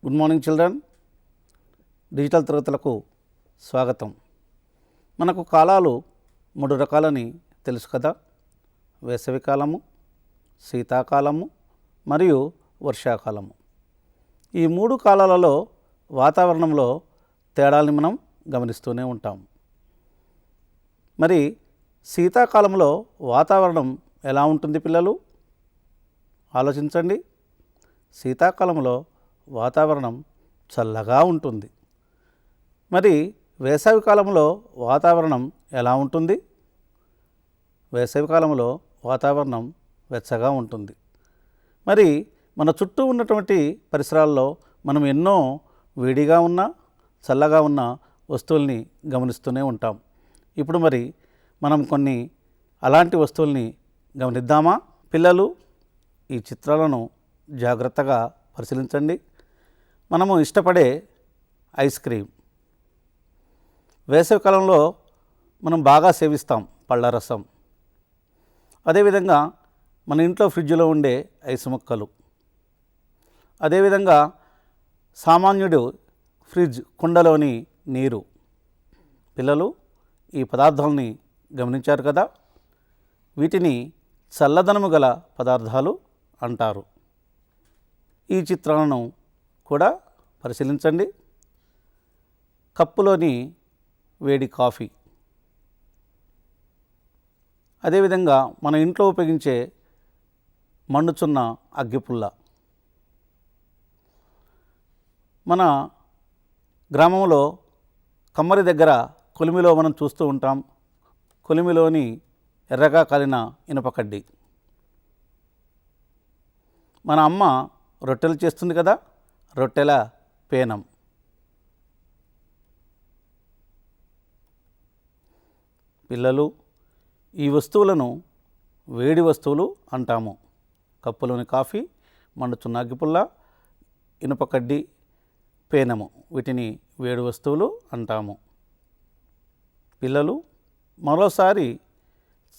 Good morning children. Digital తరగతులకు స్వాగతం. మనకు కాలాలు 3 రకాలని తెలుసు కదా. వేసవికాలము, శీతాకాలము మరియు వర్షాకాలము. ఈ 3 కాలాలలో వాతావరణంలో తేడాల్ని మనం గమనిస్తూనే ఉంటాం. మరి శీతాకాలంలో వాతావరణం ఎలా ఉంటుంది పిల్లలు? ఆలోచించండి. శీతాకాలంలో వాతావరణం చల్లగా ఉంటుంది. మరి వేసవికాలంలో వాతావరణం ఎలా ఉంటుంది? వేసవికాలంలో వాతావరణం వెచ్చగా ఉంటుంది. మరి మన చుట్టూ ఉన్నటువంటి పరిసరాల్లో మనం ఎన్నో వేడిగా ఉన్న చల్లగా ఉన్న వస్తువుల్ని గమనిస్తూనే ఉంటాం. ఇప్పుడు మరి మనం కొన్ని అలాంటి వస్తువుల్ని గమనిద్దామా? పిల్లలు ఈ చిత్రాలను జాగ్రత్తగా పరిశీలించండి. మనము ఇష్టపడే ఐస్ క్రీమ్. వేసవికాలంలో మనం బాగా సేవిస్తాం పళ్ళ రసం. అదేవిధంగా మన ఇంట్లో ఫ్రిడ్జ్లో ఉండే ఐస్ ముక్కలు. అదేవిధంగా సామాన్యుడు ఫ్రిడ్జ్ కుండలోని నీరు. పిల్లలు ఈ పదార్థాలని గమనించారు కదా. వీటిని చల్లదనము గల పదార్థాలు అంటారు. ఈ చిత్రాలను కూడా పరిశీలించండి. కప్పులోని వేడి కాఫీ. అదేవిధంగా మన ఇంట్లో ఉపయోగించే మండుచున్న అగ్గిపుల్ల. మన గ్రామంలో కమ్మరి దగ్గర కొలిమిలో మనం చూస్తూ ఉంటాం. కొలిమిలోని ఎర్రగా కాలిన ఇనుప కడ్డి. మన అమ్మ రొట్టెలు చేస్తుంది కదా, రొట్టెల పేనం. పిల్లలు ఈ వస్తువులను వేడి వస్తువులు అంటాము. కప్పులోని కాఫీ, మండుచున్న అగ్గిపుల్ల, ఇనుప కడ్డి, పేనము. వీటిని వేడి వస్తువులు అంటాము. పిల్లలు మరోసారి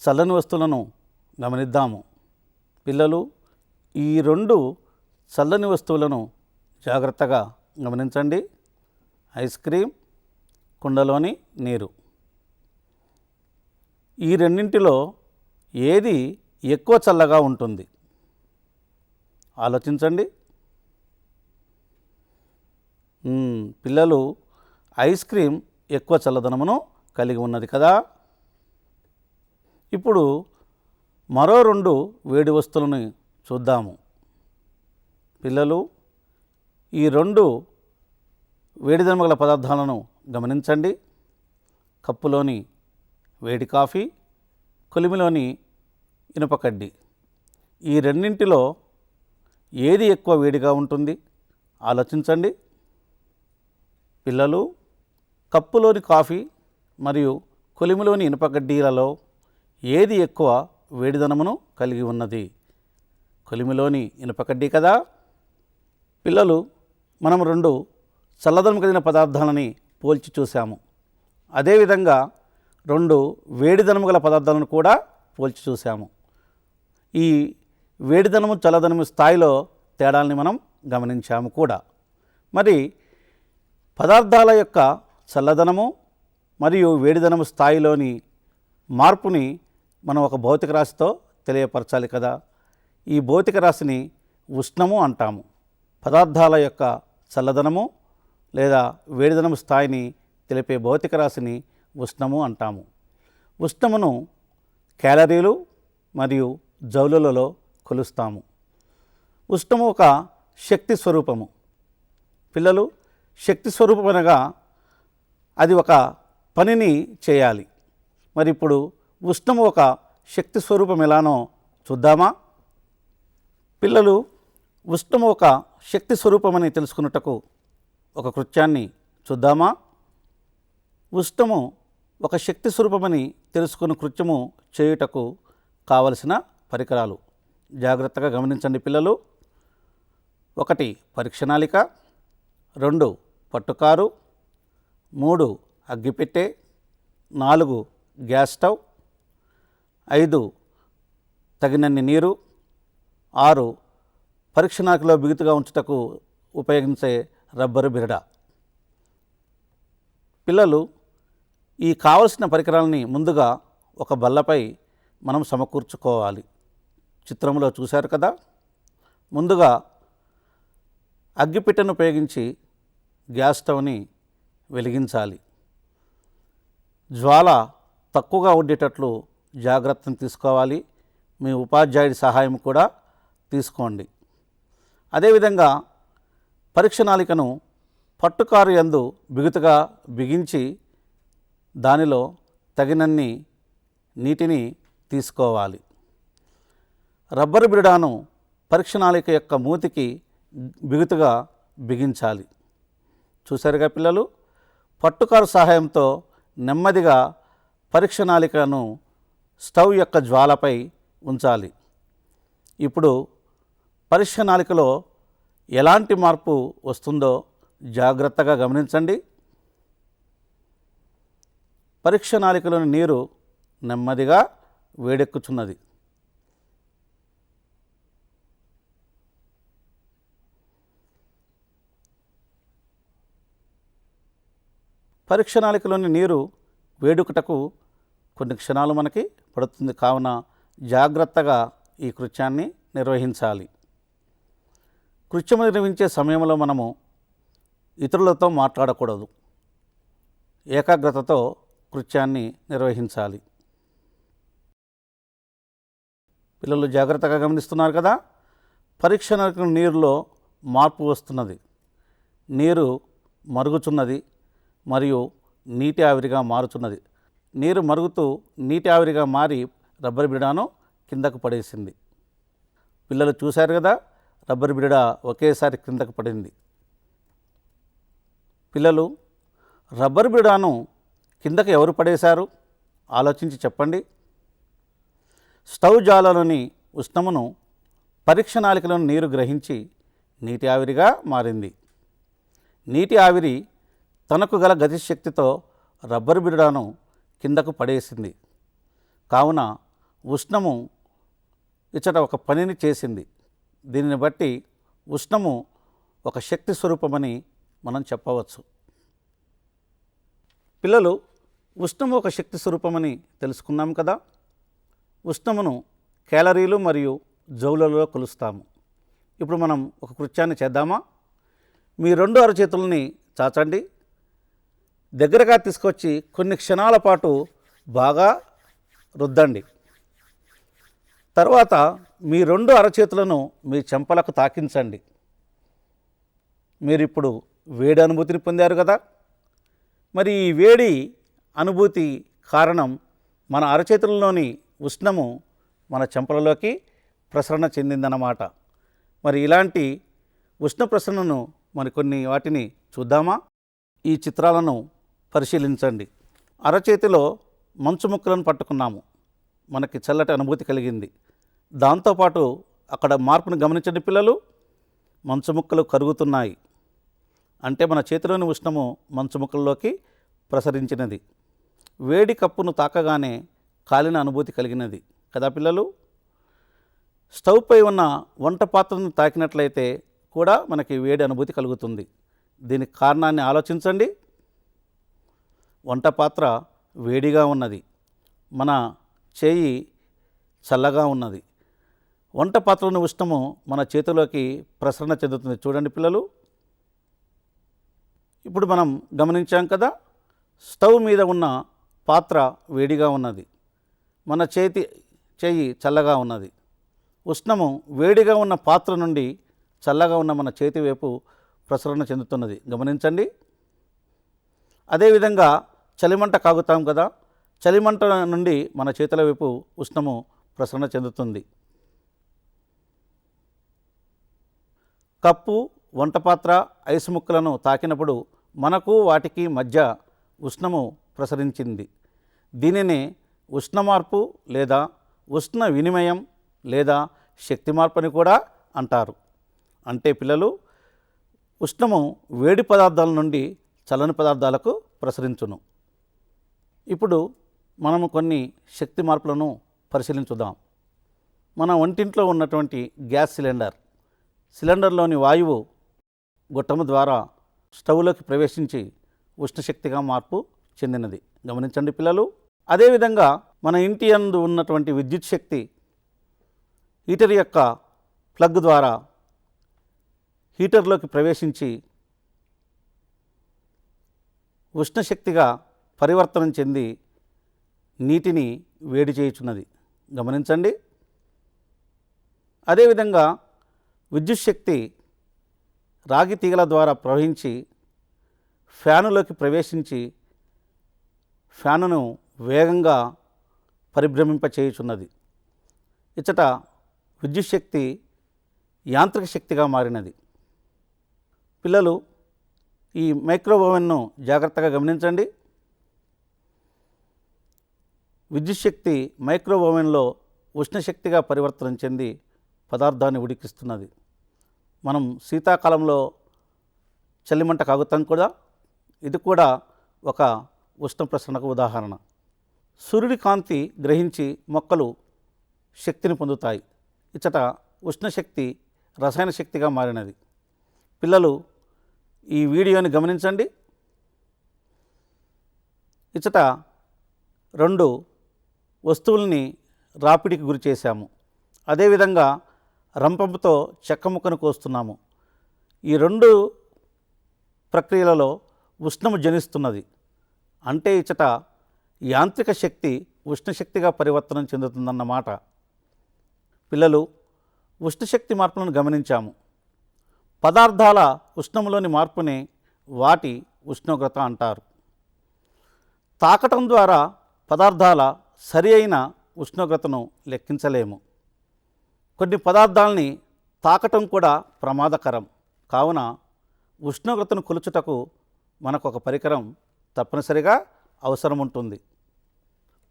చల్లని వస్తువులను గమనిద్దాము. పిల్లలు ఈ 2 చల్లని వస్తువులను జాగ్రత్తగా గమనించండి. ఐస్ క్రీమ్, కుండలోని నీరు. ఈ రెండింటిలో ఏది ఎక్కువ చల్లగా ఉంటుంది? ఆలోచించండి. పిల్లలు ఐస్ క్రీమ్ ఎక్కువ చల్లదనమును కలిగి ఉన్నది కదా. ఇప్పుడు మరో 2 వేడి వస్తువులను చూద్దాము. పిల్లలు ఈ 2 వేడిదనము గల పదార్థాలను గమనించండి. కప్పులోని వేడి కాఫీ, కొలిమిలోని ఇనుప కడ్డి. ఈ రెండింటిలో ఏది ఎక్కువ వేడిగా ఉంటుంది? ఆలోచించండి. పిల్లలు కప్పులోని కాఫీ మరియు కొలిమిలోని ఇనుప కడ్డీలలో ఏది ఎక్కువ వేడిదనమును కలిగి ఉన్నది? కొలిమిలోని ఇనుప కడ్డీ కదా. పిల్లలు మనం 2 చల్లదనం కలిగిన పదార్థాలని పోల్చి చూసాము. అదేవిధంగా 2 వేడిదనము గల పదార్థాలను కూడా పోల్చి చూసాము. ఈ వేడిదనము చల్లదనము స్థాయిలో తేడాల్ని మనం గమనించాము కూడా. మరి పదార్థాల యొక్క చల్లదనము మరియు వేడిదనము స్థాయిలోని మార్పుని మనం ఒక భౌతిక రాశితో తెలియపరచాలి కదా. ఈ భౌతిక రాశిని ఉష్ణము అంటాము. పదార్థాల యొక్క చల్లదనము లేదా వేడిదనము స్థాయిని తెలిపే భౌతిక రాశిని ఉష్ణము అంటాము. ఉష్ణమును క్యాలరీలు మరియు జౌలులలో కొలుస్తాము. ఉష్ణము ఒక శక్తి స్వరూపము. పిల్లలు శక్తి స్వరూపం అనగా అది ఒక పనిని చేయాలి. మరి ఇప్పుడు ఉష్ణము ఒక శక్తి స్వరూపం ఎలానో చూద్దామా? పిల్లలు ఉష్ణము ఒక శక్తి స్వరూపమని తెలుసుకున్నటకు ఒక కృత్యాన్ని చూద్దామా? ఉష్ణము ఒక శక్తి స్వరూపమని తెలుసుకున్న కృత్యము చేయుటకు కావలసిన పరికరాలు జాగ్రత్తగా గమనించండి పిల్లలు. 1 పరీక్షణాళిక, 2 పట్టుకారు, 3 అగ్గిపెట్టె, 4 గ్యాస్ స్టవ్, 5 తగినన్ని నీరు, 6 పరీక్షణాళికలో బిగుతుగా ఉంచుటకు ఉపయోగించే రబ్బరు బిరడ. పిల్లలు ఈ కావలసిన పరికరాలని ముందుగా ఒక బల్లపై మనం సమకూర్చుకోవాలి. చిత్రంలో చూశారు కదా. ముందుగా అగ్గిపెట్టెను ఉపయోగించి గ్యాస్ స్టవ్ని వెలిగించాలి. జ్వాల తక్కువగా ఉండేటట్లు జాగ్రత్తను తీసుకోవాలి. మీ ఉపాధ్యాయుడి సహాయం కూడా తీసుకోండి. అదేవిధంగా పరీక్ష నాళికను పట్టుకారు యందు బిగుతుగా బిగించి దానిలో తగినన్ని నీటిని తీసుకోవాలి. రబ్బరు బిరడాను పరీక్ష నాళిక యొక్క మూతికి బిగుతుగా బిగించాలి. చూసారుగా పిల్లలు. పట్టుకారు సహాయంతో నెమ్మదిగా పరీక్ష నాళికను స్టవ్ యొక్క జ్వాలపై ఉంచాలి. ఇప్పుడు పరీక్ష నాళికలో ఎలాంటి మార్పు వస్తుందో జాగ్రత్తగా గమనించండి. పరీక్ష నాళికలోని నీరు నెమ్మదిగా వేడెక్కుచున్నది. పరీక్ష నాళికలోని నీరు వేడుకటకు కొన్ని క్షణాలు మనకి పడుతుంది. కావున జాగ్రత్తగా ఈ కృత్యాన్ని నిర్వహించాలి. కృత్యం నిర్వహించే సమయంలో మనము ఇతరులతో మాట్లాడకూడదు. ఏకాగ్రతతో కృత్యాన్ని నిర్వహించాలి. పిల్లలు జాగ్రత్తగా గమనిస్తున్నారు కదా. పరీక్ష నాళిక నీరులో మార్పు వస్తున్నది. నీరు మరుగుచున్నది మరియు నీటి ఆవిరిగా మారుతున్నది. నీరు మరుగుతూ నీటి ఆవిరిగా మారి రబ్బరు బిరడాను కిందకు పడేసింది. పిల్లలు చూశారు కదా. రబ్బరు బిరడ ఒకేసారి కిందకు పడింది. పిల్లలు, రబ్బరు బిరడాను కిందకు ఎవరు పడేశారు ఆలోచించి చెప్పండి. స్టవ్ జాలలోని ఉష్ణమును పరీక్ష నాళికలోని నీరు గ్రహించి నీటి ఆవిరిగా మారింది. నీటి ఆవిరి తనకు గల గతిశక్తితో రబ్బరు బిరడాను కిందకు పడేసింది. కావున ఉష్ణము ఇచ్చట ఒక పనిని చేసింది. దీనిని బట్టి ఉష్ణము ఒక శక్తి స్వరూపమని మనం చెప్పవచ్చు. పిల్లలు, ఉష్ణము ఒక శక్తి స్వరూపమని తెలుసుకున్నాం కదా. ఉష్ణమును క్యాలరీలు మరియు జౌలలో కొలుస్తాము. ఇప్పుడు మనం ఒక కృత్యాన్ని చేద్దామా? మీ 2 అరచేతులని చాచండి. దగ్గరగా తీసుకొచ్చి కొన్ని క్షణాల పాటు బాగా రుద్దండి. తర్వాత మీ 2 అరచేతులను మీ చెంపలకు తాకించండి. మీరు ఇప్పుడు వేడి అనుభూతిని పొందారు కదా. మరి ఈ వేడి అనుభూతి కారణం మన అరచేతులలోని ఉష్ణము మన చెంపలలోకి ప్రసరణ చెందిందన్నమాట. మరి ఇలాంటి ఉష్ణ ప్రసరణను కొన్ని వాటిని చూద్దామా? ఈ చిత్రాలను పరిశీలించండి. అరచేతిలో మంచు ముక్కలను పట్టుకున్నాము. మనకి చల్లటి అనుభూతి కలిగింది. దాంతోపాటు అక్కడ మార్పును గమనించండి పిల్లలు. మంచు ముక్కలు కరుగుతున్నాయి. అంటే మన చేతిలోని ఉష్ణము మంచు ముక్కల్లోకి ప్రసరించినది. వేడి కప్పును తాకగానే కాలిన అనుభూతి కలిగినది కదా పిల్లలు. స్టవ్ పై ఉన్న వంట పాత్రను తాకినట్లయితే కూడా మనకి వేడి అనుభూతి కలుగుతుంది. దీనికి కారణాన్ని ఆలోచించండి. వంట పాత్ర వేడిగా ఉన్నది, మన చేయి చల్లగా ఉన్నది. వంట పాత్రలోని ఉష్ణము మన చేతిలోకి ప్రసరణ చెందుతుంది. చూడండి పిల్లలు. ఇప్పుడు మనం గమనించాం కదా, స్టవ్ మీద ఉన్న పాత్ర వేడిగా ఉన్నది, మన చేయి చల్లగా ఉన్నది. ఉష్ణము వేడిగా ఉన్న పాత్ర నుండి చల్లగా ఉన్న మన చేతి వైపు ప్రసరణ చెందుతున్నది. గమనించండి. అదేవిధంగా చలిమంట కాగుతాం కదా, చలిమంట నుండి మన చేతుల వైపు ఉష్ణము ప్రసరణ చెందుతుంది. కప్పు, వంటపాత్ర, ఐసు ముక్కలను తాకినప్పుడు మనకు వాటికి మధ్య ఉష్ణము ప్రసరించింది. దీనినే ఉష్ణ మార్పు లేదా ఉష్ణ వినిమయం లేదా శక్తి మార్పు అని కూడా అంటారు. అంటే పిల్లలు, ఉష్ణము వేడి పదార్థాల నుండి చల్లని పదార్థాలకు ప్రసరించును. ఇప్పుడు మనము కొన్ని శక్తి మార్పులను పరిశీలించుదాం. మన వంటింట్లో ఉన్నటువంటి గ్యాస్ సిలిండర్లోని వాయువు గొట్టము ద్వారా స్టవ్లోకి ప్రవేశించి ఉష్ణశక్తిగా మార్పు చెందినది. గమనించండి పిల్లలు. అదేవిధంగా మన ఇంటి యందు ఉన్నటువంటి విద్యుత్ శక్తి హీటర్ యొక్క ప్లగ్ ద్వారా హీటర్లోకి ప్రవేశించి ఉష్ణశక్తిగా పరివర్తనం చెంది నీటిని వేడి చేయుచున్నది. గమనించండి. అదేవిధంగా విద్యుత్ శక్తి రాగి తీగల ద్వారా ప్రవహించి ఫ్యానులోకి ప్రవేశించి ఫ్యానును వేగంగా పరిభ్రమింపచేయుచున్నది. ఇచ్చట విద్యుత్ శక్తి యాంత్రిక శక్తిగా మారినది. పిల్లలు, ఈ మైక్రో ఓవెన్ను జాగ్రత్తగా గమనించండి. విద్యుత్ శక్తి మైక్రో ఓవెన్లో ఉష్ణశక్తిగా పరివర్తనం చెంది పదార్థాన్ని ఉడికిస్తున్నది. మనం శీతాకాలంలో చలిమంట కాగుతాం కూడా. ఇది కూడా ఒక ఉష్ణ ప్రసరణకు ఉదాహరణ. సూర్యుడి కాంతి గ్రహించి మొక్కలు శక్తిని పొందుతాయి. ఇచ్చట ఉష్ణశక్తి రసాయన శక్తిగా మారినది. పిల్లలు, ఈ వీడియోని గమనించండి. ఇచ్చట 2 వస్తువుల్ని రాపిడికి గురి చేశాము. అదేవిధంగా రంపంతో చెక్క ముక్కను కోస్తున్నాము. ఈ 2 ప్రక్రియలలో ఉష్ణము జనిస్తున్నది. అంటే ఇచ్చట యాంత్రిక శక్తి ఉష్ణశక్తిగా పరివర్తనం చెందుతుందన్నమాట. పిల్లలు, ఉష్ణశక్తి మార్పులను గమనించాము. పదార్థాల ఉష్ణములోని మార్పుని వాటి ఉష్ణోగ్రత అంటారు. తాకటం ద్వారా పదార్థాల సరి అయిన ఉష్ణోగ్రతను లెక్కించలేము. కొన్ని పదార్థాలని తాకటం కూడా ప్రమాదకరం. కావున ఉష్ణోగ్రతను కొలుచుటకు మనకు ఒక పరికరం తప్పనిసరిగా అవసరం ఉంటుంది.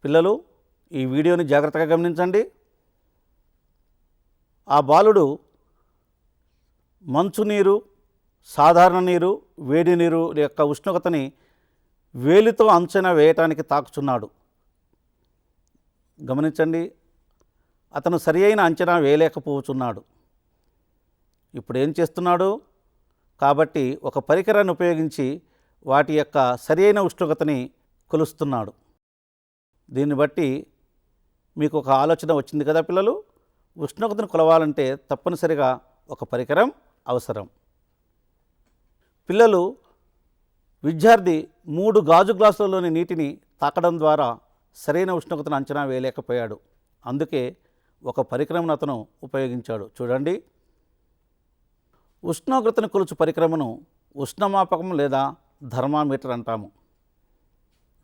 పిల్లలు, ఈ వీడియోని జాగ్రత్తగా గమనించండి. ఆ బాలుడు మంచునీరు, సాధారణ నీరు, వేడి నీరు యొక్క ఉష్ణోగ్రతని వేలితో అంచనా వేయటానికి తాకుచున్నాడు. గమనించండి. అతను సరి అయిన అంచనా వేయలేకపోతున్నాడు. ఇప్పుడు ఏం చేస్తున్నాడు? కాబట్టి ఒక పరికరాన్ని ఉపయోగించి వాటి యొక్క సరి అయిన ఉష్ణోగ్రతని కొలుస్తున్నాడు. దీన్ని బట్టి మీకు ఒక ఆలోచన వచ్చింది కదా పిల్లలు. ఉష్ణోగ్రతను కొలవాలంటే తప్పనిసరిగా ఒక పరికరం అవసరం. పిల్లలు, విద్యార్థి 3 గాజు గ్లాసులలోని నీటిని తాకడం ద్వారా సరైన ఉష్ణోగ్రతను అంచనా వేయలేకపోయాడు. అందుకే ఒక పరికరమును అతను ఉపయోగించాడు. చూడండి. ఉష్ణోగ్రతను కొలుచు పరికరమును ఉష్ణమాపకం లేదా థర్మామీటర్ అంటాము.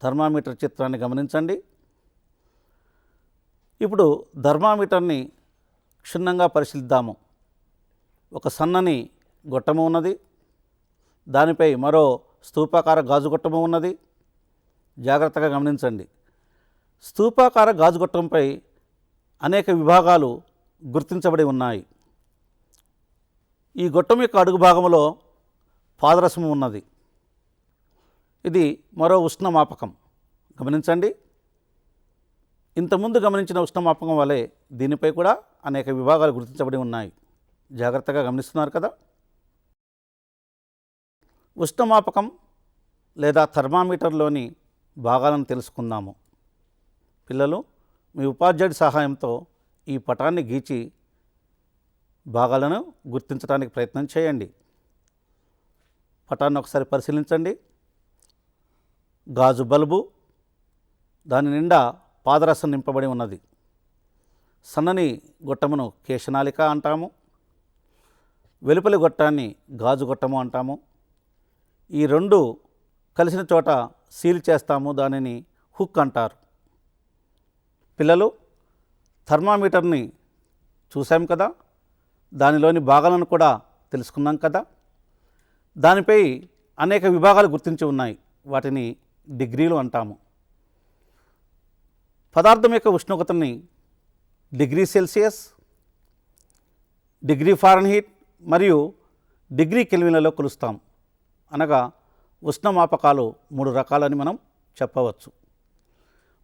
థర్మామీటర్ చిత్రాన్ని గమనించండి. ఇప్పుడు థర్మామీటర్ని క్షుణ్ణంగా పరిశీలిద్దాము. ఒక సన్నని గొట్టము ఉన్నది. దానిపై మరో స్తూపాకార గాజు గొట్టము ఉన్నది. జాగ్రత్తగా గమనించండి. స్తూపాకార గాజు గొట్టంపై అనేక విభాగాలు గుర్తించబడి ఉన్నాయి. ఈ గొట్టం యొక్క అడుగు భాగంలో పాదరసము ఉన్నది. ఇది మరో ఉష్ణమాపకం. గమనించండి. ఇంతకుముందు గమనించిన ఉష్ణమాపకం వలె దీనిపై కూడా అనేక విభాగాలు గుర్తించబడి ఉన్నాయి. జాగ్రత్తగా గమనిస్తున్నారు కదా. ఉష్ణమాపకం లేదా థర్మామీటర్లోని భాగాలను తెలుసుకుందాము. పిల్లలు, మీ ఉపాధ్యాయుడి సహాయంతో ఈ పటాన్ని గీచి భాగాలను గుర్తించడానికి ప్రయత్నం చేయండి. పటాన్ని ఒకసారి పరిశీలించండి. గాజు బల్బు, దాని నిండా పాదరసం నింపబడి ఉన్నది. సన్నని గొట్టమును కేశనాళిక అంటాము. వెలుపలి గొట్టాన్ని గాజు గొట్టము అంటాము. ఈ 2 కలిసిన చోట సీల్ చేస్తాము. దానిని హుక్ అంటారు. పిల్లలు, థర్మామీటర్ని చూసాం కదా. దానిలోని భాగాలను కూడా తెలుసుకున్నాం కదా. దానిపై అనేక విభాగాలు గుర్తించి ఉన్నాయి. వాటిని డిగ్రీలు అంటాము. పదార్థం యొక్క ఉష్ణోగ్రతని డిగ్రీ సెల్సియస్, డిగ్రీ ఫారెన్హీట్ మరియు డిగ్రీ కెల్విన్లలో కొలుస్తాం. అనగా ఉష్ణమాపకాలు 3 రకాలని మనం చెప్పవచ్చు.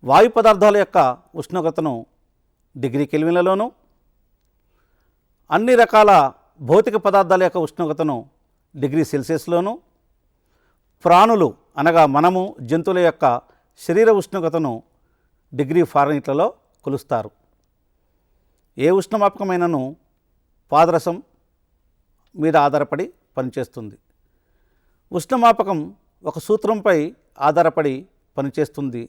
వాయు పదార్థాల యొక్క ఉష్ణోగ్రతను డిగ్రీ కెల్విన్లలోను, అన్ని రకాల భౌతిక పదార్థాల యొక్క ఉష్ణోగ్రతను డిగ్రీ సెల్సియస్లోను, ప్రాణులు అనగా మనము జంతువుల యొక్క శరీర ఉష్ణోగ్రతను డిగ్రీ ఫారెన్హీట్లలో కొలుస్తారు. ఏ ఉష్ణమాపకమైనను పాదరసం మీద ఆధారపడి పనిచేస్తుంది. ఉష్ణమాపకం ఒక సూత్రంపై ఆధారపడి పనిచేస్తుంది.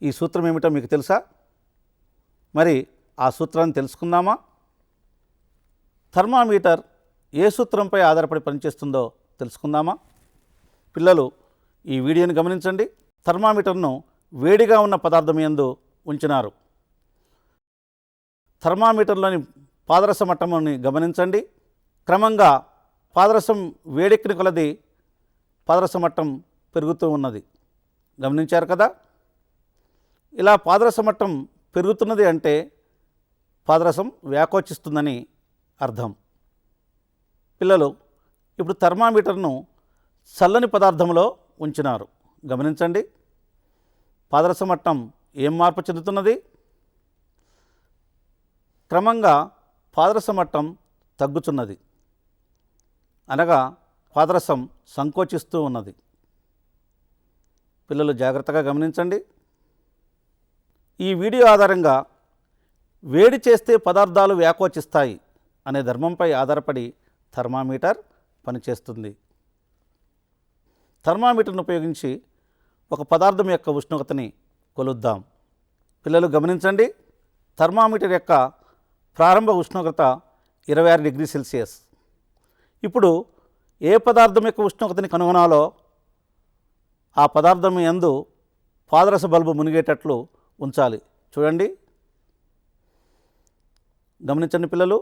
ఈ సూత్రం ఏమిటో మీకు తెలుసా? మరి ఆ సూత్రాన్ని తెలుసుకుందామా? థర్మామీటర్ ఏ సూత్రంపై ఆధారపడి పనిచేస్తుందో తెలుసుకుందామా? పిల్లలు ఈ వీడియోని గమనించండి. థర్మామీటర్ను వేడిగా ఉన్న పదార్థం యందు ఉంచినారు. థర్మామీటర్లోని పాదరస మట్టముని గమనించండి. క్రమంగా పాదరసం వేడెక్కిన కొలది పాదరస మట్టం పెరుగుతూ ఉన్నది. గమనించారు కదా? ఇలా పాదరస మట్టం పెరుగుతున్నది అంటే పాదరసం వ్యాకోచిస్తుందని అర్థం. పిల్లలు ఇప్పుడు థర్మామీటర్ను చల్లని పదార్థంలో ఉంచినారు. గమనించండి, పాదరస మట్టం ఏం మార్పు చెందుతున్నది? క్రమంగా పాదరస మట్టం తగ్గుతున్నది, అనగా పాదరసం సంకోచిస్తూ ఉన్నది. పిల్లలు జాగ్రత్తగా గమనించండి. ఈ వీడియో ఆధారంగా వేడి చేస్తే పదార్థాలు వ్యాకోచిస్తాయి అనే ధర్మంపై ఆధారపడి థర్మామీటర్ పనిచేస్తుంది. థర్మామీటర్ను ఉపయోగించి ఒక పదార్థం యొక్క ఉష్ణోగ్రతని కొలుద్దాం. పిల్లలు గమనించండి, థర్మామీటర్ యొక్క ప్రారంభ ఉష్ణోగ్రత 26 డిగ్రీ సెల్సియస్. ఇప్పుడు ఏ పదార్థం యొక్క ఉష్ణోగ్రతని కనుగొనాలో ఆ పదార్థం యందు పాదరస బల్బు మునిగేటట్లు ఉంచాలి. చూడండి, గమనించండి పిల్లలు.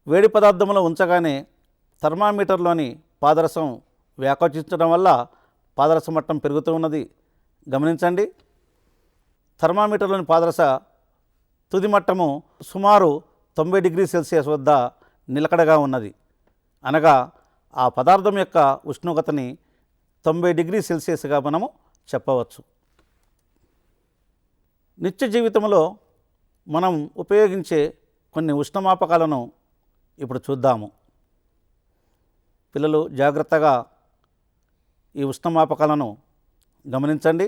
వేడి పదార్థంలో ఉంచగానే థర్మామీటర్లోని పాదరసం వ్యాకోచించడం వల్ల పాదరస మట్టం పెరుగుతూ ఉన్నది. గమనించండి, థర్మామీటర్లోని పాదరస తుది మట్టము సుమారు 90 డిగ్రీ సెల్సియస్ వద్ద నిలకడగా ఉన్నది, అనగా ఆ పదార్థం యొక్క ఉష్ణోగ్రతని 90 డిగ్రీ సెల్సియస్గా మనము చెప్పవచ్చు. నిత్య జీవితంలో మనం ఉపయోగించే కొన్ని ఉష్ణమాపకాలను ఇప్పుడు చూద్దాము. పిల్లలు జాగ్రత్తగా ఈ ఉష్ణమాపకాలను గమనించండి.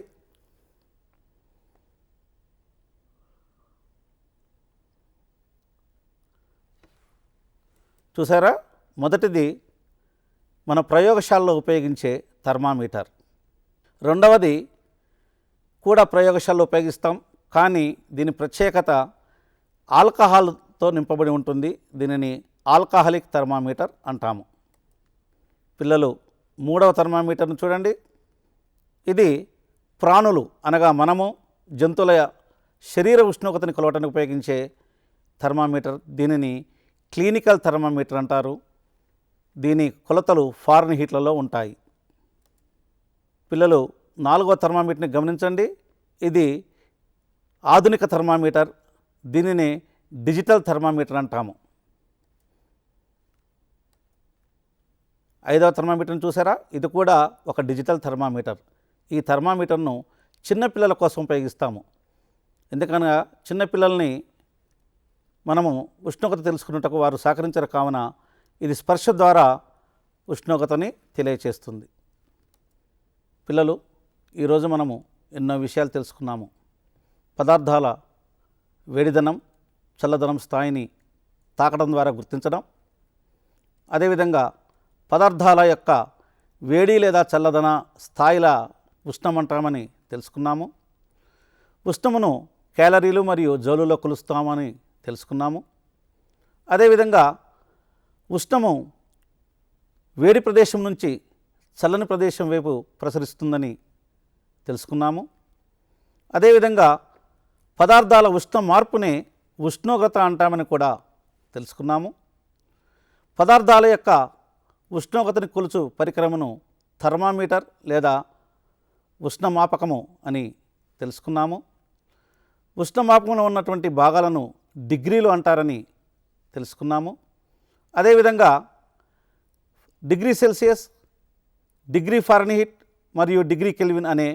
చూసారా? మొదటిది మన ప్రయోగశాలలో ఉపయోగించే థర్మామీటర్. రెండవది కూడా ప్రయోగశాలలో ఉపయోగిస్తాం, కానీ దీని ప్రత్యేకత ఆల్కహాల్తో నింపబడి ఉంటుంది. దీనిని ఆల్కహాలిక్ థర్మామీటర్ అంటాము. పిల్లలు మూడవ థర్మామీటర్ను చూడండి. ఇది ప్రాణులు అనగా మనము జంతువుల శరీర ఉష్ణోగ్రతని కొలవటానికి ఉపయోగించే థర్మామీటర్. దీనిని క్లినికల్ థర్మామీటర్ అంటారు. దీని కొలతలు ఫారెన్హీట్లలో ఉంటాయి. పిల్లలు నాలుగవ థర్మామీటర్ని గమనించండి. ఇది ఆధునిక థర్మామీటర్. దీనిని డిజిటల్ థర్మామీటర్ అంటాము. ఐదవ థర్మామీటర్ని చూసారా? ఇది కూడా ఒక డిజిటల్ థర్మామీటర్. ఈ థర్మామీటర్ను చిన్నపిల్లల కోసం ఉపయోగిస్తాము. ఎందుకనగా చిన్నపిల్లల్ని మనము ఉష్ణోగ్రత తెలుసుకున్నట్టుకు వారు సహకరించరు, కావున ఇది స్పర్శ ద్వారా ఉష్ణోగ్రతని తెలియచేస్తుంది. పిల్లలు ఈరోజు మనము ఎన్నో విషయాలు తెలుసుకున్నాము. పదార్థాల వేడిదనం, చల్లదనం స్థాయిని తాకడం ద్వారా గుర్తించడం, అదేవిధంగా పదార్థాల యొక్క వేడి లేదా చల్లదన స్థాయిల ఉష్ణం అంటామని తెలుసుకున్నాము. ఉష్ణమును క్యాలరీలు మరియు జౌలులో కొలుస్తామని తెలుసుకున్నాము. అదేవిధంగా ఉష్ణము వేడి ప్రదేశం నుంచి చల్లని ప్రదేశం వైపు ప్రసరిస్తుందని తెలుసుకున్నాము. అదేవిధంగా పదార్థాల ఉష్ణ మార్పునే ఉష్ణోగ్రత అంటామని కూడా తెలుసుకున్నాము. పదార్థాల యొక్క ఉష్ణోగ్రతని కొలుచు పరికరమును థర్మామీటర్ లేదా ఉష్ణమాపకము అని తెలుసుకున్నాము. ఉష్ణమాపకంలో ఉన్నటువంటి భాగాలను డిగ్రీలు అంటారని తెలుసుకున్నాము. అదేవిధంగా డిగ్రీ సెల్సియస్, డిగ్రీ ఫారెన్హీట్ మరియు డిగ్రీ కెల్విన్ అనే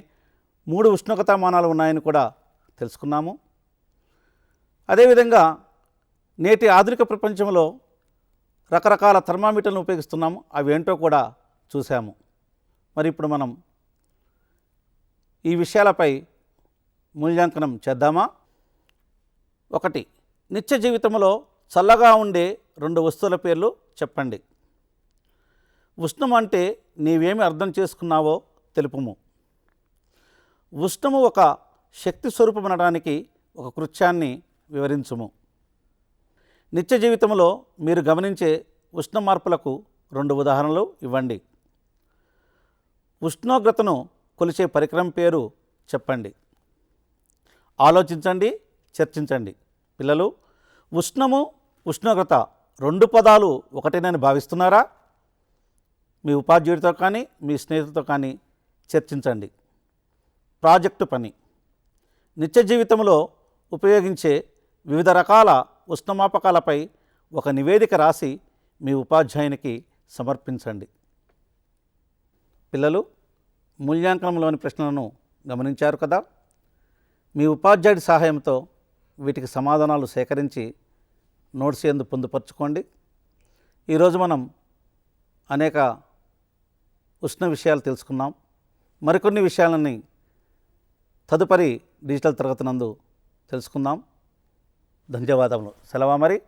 3 ఉష్ణోగ్రతామానాలు ఉన్నాయని కూడా తెలుసుకున్నాము. అదేవిధంగా నేటి ఆధునిక ప్రపంచంలో రకరకాల థర్మామీటర్లను ఉపయోగిస్తున్నాము. అవి ఏంటో కూడా చూసాము. మరి ఇప్పుడు మనం ఈ విషయాలపై మూల్యాంకనం చేద్దామా? 1. నిత్య జీవితంలో చల్లగా ఉండే 2 వస్తువుల పేర్లు చెప్పండి. ఉష్ణం అంటే నీవేమి అర్థం చేసుకున్నావో తెలుపుము. ఉష్ణము ఒక శక్తి స్వరూపమనడానికి ఒక కృత్యాన్ని వివరించుము. నిత్య జీవితంలో మీరు గమనించే ఉష్ణ మార్పులకు 2 ఉదాహరణలు ఇవ్వండి. ఉష్ణోగ్రతను కొలిచే పరికరం పేరు చెప్పండి. ఆలోచించండి, చర్చించండి. పిల్లలు, ఉష్ణము, ఉష్ణోగ్రత 2 పదాలు ఒకటేనని భావిస్తున్నారా? మీ ఉపాధ్యాయుడితో కానీ మీ స్నేహితులతో కానీ చర్చించండి. ప్రాజెక్టు పని. నిత్య జీవితంలో ఉపయోగించే వివిధ రకాల ఉష్ణమాపకాలపై ఒక నివేదిక రాసి మీ ఉపాధ్యాయునికి సమర్పించండి. పిల్లలు, మూల్యాంకనంలోని ప్రశ్నలను గమనించారు కదా? మీ ఉపాధ్యాయుడి సహాయంతో వీటికి సమాధానాలు సేకరించి నోట్స్ యందు పొందుపరుచుకోండి. ఈరోజు మనం అనేక ఉష్ణ విషయాలు తెలుసుకున్నాం. మరికొన్ని విషయాలని తదుపరి డిజిటల్ తరగతి నందు తెలుసుకుందాం. ధన్యవాదములు. సెలవా మరి.